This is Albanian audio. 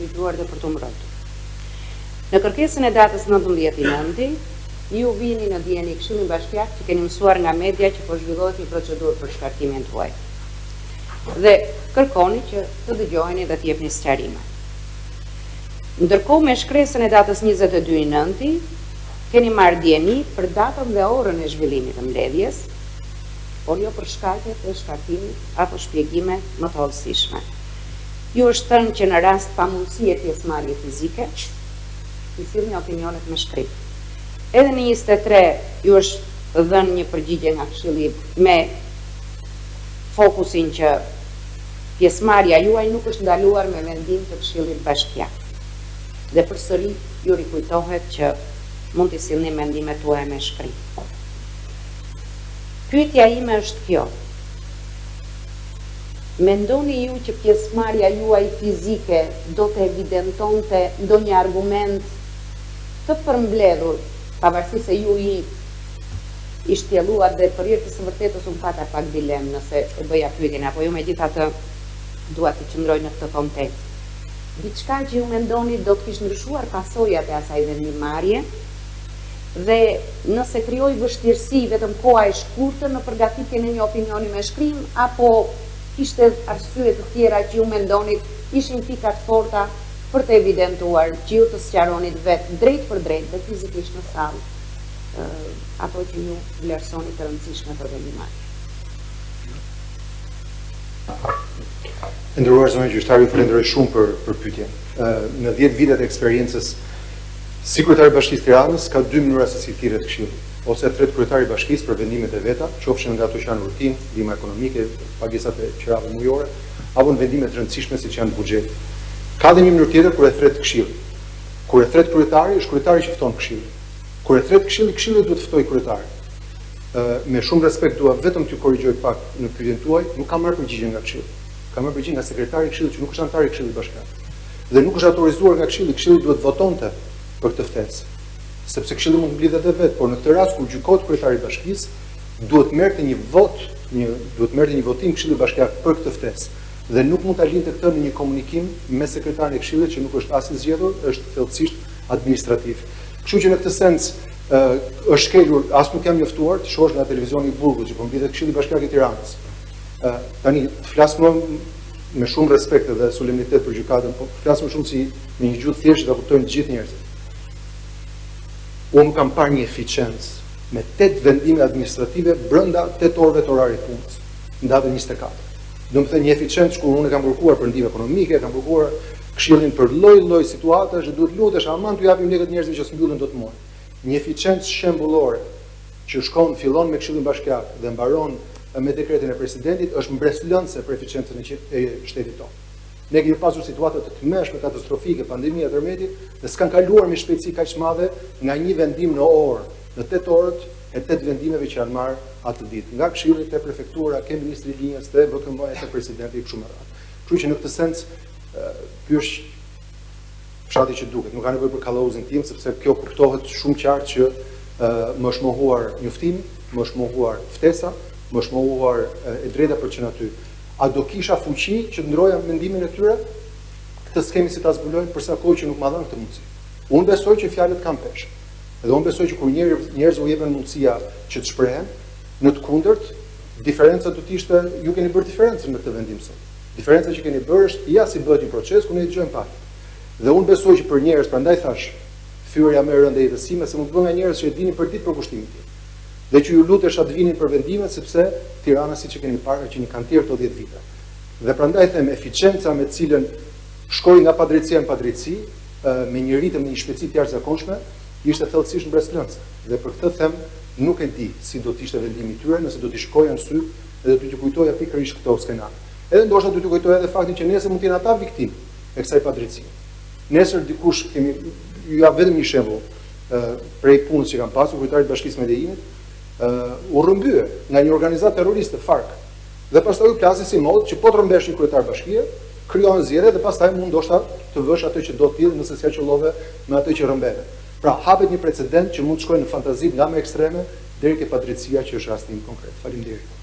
individuar dhe për të mbrojtur. Në kërkesën e datës 19/9, ju vini në dijen e Këshillit Bashkiak që keni mësuar nga media që po zhvillohet një procedurë për shkartimin tuaj. Dhe kërkoni që të dëgjojeni dhe të jepni sqarime. Ndërkohë me shkresën e datës 22/9, keni marrë dieni për datën dhe orën e zhvillimit të mbledhjes, por jo për shkaqet e shkartimit apo shpjegime më të hollësishme. Ju është thënë që në rast pamundësie pjesëmarrje fizike, i sillni opinionet me shkrim. Edhe në 23 ju është dhënë një përgjigje nga Këshilli me fokusin që pjesëmarrja juaj nuk është ndaluar me vendim të Këshillit Bashkiak. Dhe përsëri ju rikujtohet që mund të sillni mendimet tuaja me shkrim. Pyetja ime është kjo. Mendoni ju që pjesëmarrja juaj fizike do të evidentonte ndonjë argument të përmbledhur, pavarësisht se ju i shtjelluar dhe për hir të së vërtetës unë pata pak dilemë nëse e bëja pyetjen apo jo, megjithatë dua të qëndroj në këtë kontekst. Diçka që ju mendoni do të kishte ndryshuar pasojat e asaj vendimmarrje dhe nëse krijoi vështirësi vetëm koha e shkurtër në përgatitjen e një opinioni me shkrim apo kishte arsye të tjera që ju mendonit ishin pika të forta për të evidentuar që ju të sqaronit vetë drejt për drejt dhe fizikisht në sallë apo që ju vlerësoni të rëndësishme për vendimmarrje. Nderuar zonë gjyqtari, ju falenderoj shumë për pyetjen. Në 10 vitet e eksperiencës si kryetari i Bashkisë Tiranës ka 2 mënyra se si thirret Këshilli. Ose thret kryetari i Bashkisë për vendimet e veta, qofshin nga ato që janë rutinë, ndihma ekonomike, pagesat e qerave mujore, apo në vendime të rëndësishme siç janë buxheti. Ka dhe një mënyrë tjetër kur e thret Këshilli. Kur e thret kryetari, është kryetari që fton Këshillin. Kur e thret Këshilli, Këshilli duhet të ftojë kryetarin. Me shumë respekt dua vetëm t'ju korrigjoj pak në pyetjen tuaj, nuk kam marrë përgjigje nga Këshilli. Kam marrë përgjigje nga sekretari i Këshillit që nuk është antar i Këshillit Bashkiak. Dhe nuk është autorizuar nga Këshilli, Këshilli duhet votonte për këtë ftesë. Sepse Këshilli mund të mblidhet edhe vetë, por në këtë rast kur gjykohet kryetari i Bashkisë, duhet merrte një votim Këshilli Bashkiak për këtë ftesë. Dhe nuk mund ta linte këtë në një komunikim me sekretarin e Këshillit që nuk është as i zgjedhur, është thellësisht administrativ. Kështu që në këtë sens është shkelur, as nuk jam njoftuar të shohësh nga televizioni i Burgut që po mblidhet Këshilli Bashkiak i Tiranës. Tani të flas me shumë respekt dhe solemnitet për gjykatën, po flas më shumë si me një gjuhë thjeshtë që ta kuptojnë të gjithë njerëzit. Unë kam parë një eficiencë me 8 vendime administrative brenda 8 orëve të orarit punës, në datën 24. Do të thënë një eficiencë kur unë kam kërkuar për ndihmë ekonomike, kam kërkuar Këshillin për lloj-lloj situata që duhet lutesh aman t'u japim lekët njerëzve që s'mbyllën dot muaj. Një eficiencë shembullore që fillon me Këshillin Bashkiak dhe mbaron me dekretin e presidentit është mbreslëndse për eficiencën e shtetit tonë. Ne kemi pasur situata të tmeshme, katastrofike, pandemia, tërmeti, dhe s'kan kaluar me shpejtësi kaq të madhe nga një vendim në orë, në 8 orët e 8 vendimeve që janë marrë atë ditë. Nga Këshilli te prefektura, ke ministri i linjës, te VKM-ja, te presidenti kështu me radhë. Kështu që në këtë sens ky është fshati që duket. Nuk ka nevojë për kallëuzin tim, sepse kjo kuptohet shumë qartë që më është mohuar njoftimi, më është mohuar ftesa, më është mohuar e drejta për që në aty. A do kisha fuqi që të ndroja mendimin e tyre? Këtë skemi si ta zbulojnë përsa kohë që nuk ma dhënë këtë mundësi. Unë besoj që fjalët kanë peshë. Edhe unë besoj që kur njerëz u jepen mundësia që të shprehen, në të kundërt, diferenca do të ishte, ju keni bërë diferencën në këtë vendim sot. Diferenca që keni bërë është ja si bëhet një proces ku ne dëgjojmë pak. Dhe unë besoj që për njerëz, prandaj thash, fyerja më e rëndë e jetësime se mund të bëhen nga njerëz që e dinin për ditë për kushtimin tim. Dhe që ju lutesh atë vinin për vendimet sepse Tirana siç e keni parë që një kantier të 10 vite. Dhe prandaj them eficienca me të cilën shkoi nga padrejtësia në padrejtësi, me një ritëm me një shpejtësi të jashtëzakonshme, ishte thellësisht mbreslëndse. Dhe për këtë them nuk e di si do të ishte vendimi i tyre nëse do t'i shkoja në sy dhe do t'ju kujtoja pikërisht këto skenar. Edhe ndoshta do t'ju kujtoja edhe faktin që nesër mund të jenë ata viktimë e kësaj padrejtësie. Nesër dikush ju jap vetëm një shembull prej punës që kam pasur kryetari i Bashkisë Medellinit, u rrëmbye nga një organizatë terroriste FARC. Dhe pastaj u plasi si mod që po të rrëmbesh një kryetar bashkie, krijohen zgjedhje dhe pastaj mund ndoshta të vësh atë që do të thillë nëse s'ka qellove me atë që rrëmbeve. Pra hapet një precedent që mund të shkojë në fantazi nga më ekstreme deri ke padrejtësia që është rasti im konkret. Faleminderit.